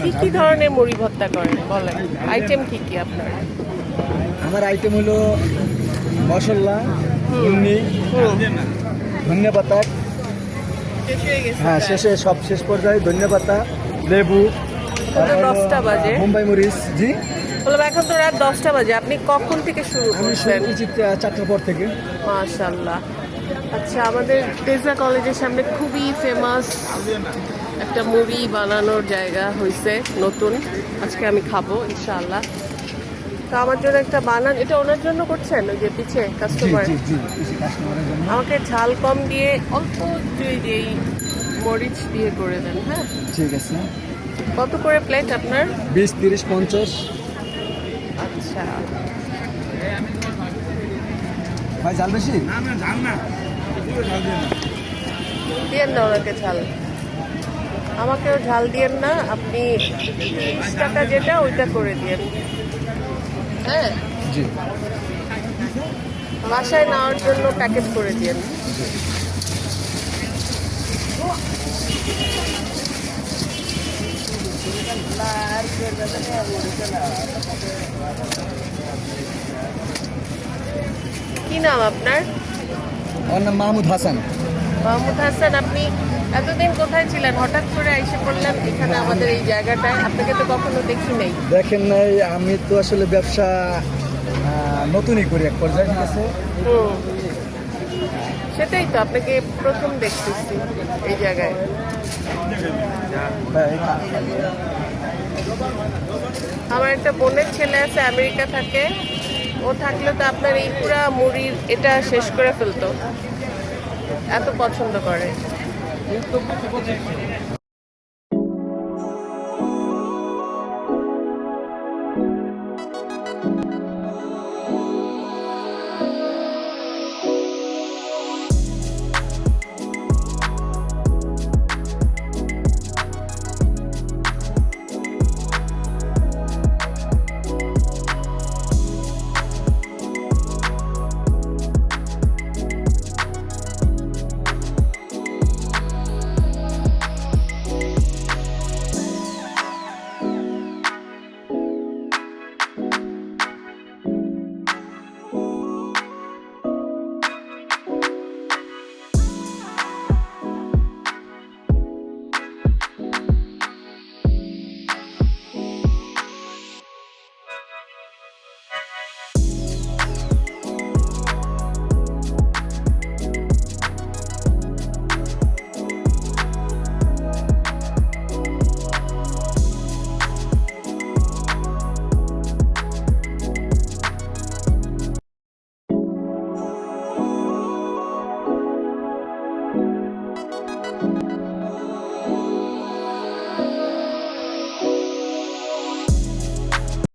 কি কি ধরনের মুড়ি ভর্তা করেন বলেন, আইটেম কি কি আপনার? আমার আইটেম হলো মশলা, ঘুগনি, ধনিয়া পাতা। শেষ হয়ে গেছে হ্যাঁ, প্রায়। শেষ পর্যায়ে ধনিয়া পাতা, লেবু, এখন তো 10টা বাজে। মুম্বাই মরিচ। জি, বললাম এখন তো রাত 10টা বাজে, আপনি কখন থেকে শুরু আমি শুরু করছেন? করছি 4টার পর থেকে। মাশাআল্লাহ। আচ্ছা, আমাদের তেজা কলেজের সামনে খুবই ফেমাস একটা মুড়ি বানানোর জায়গা হয়েছে নতুন, আজকে আমি খাবো ইনশাআল্লাহ। তো আমার জন্য একটা বানান, এটা ওনার জন্য করছেন, ওই যে পিছে জি কাস্টমার। জি জি, কিছু কাস্টমারের জন্য। আমাকে ঝাল কম দিয়ে অল্প একটু এই যে এই মরিচ দিয়ে করে দেন, হ্যাঁ। ঠিক আছে। কত করে প্লেট আপনার? 20, 30, 50। আচ্ছা, ভাই ঝাল বেশি? দিয়েন না ওনাকে ঝাল, আমাকেও ঝাল দিয়েন না। আপনি 30 টাকা যেটা ওইটা করে দিয়েন, হ্যাঁ। জি। বাসায় নেওয়ার জন্য প্যাকেট করে দিয়েন। কি নাম আপনার? আমার নাম মাহমুদ হাসান। মাহমুদ হাসান, আপনি এতদিন কোথায় ছিলেন? হঠাৎ করে এসে পড়লেন এখানে আমাদের এই জায়গাটায়, আপনাকে তো কখনো দেখি নাই। দেখেন নাই, আমি তো আসলে ব্যবসা নতুনই করি এক পর্যায়ে, ঠিক আছে। হুম, সেটাই তো, আপনাকে প্রথম দেখতেছি এই জায়গায়। ভাই, আমার একটা বোনের ছেলে আছে, আমেরিকা থাকে। ও থাকলে তো আপনার এই পুরা মুড়ির এটা শেষ করে ফেলতো, এত পছন্দ করে।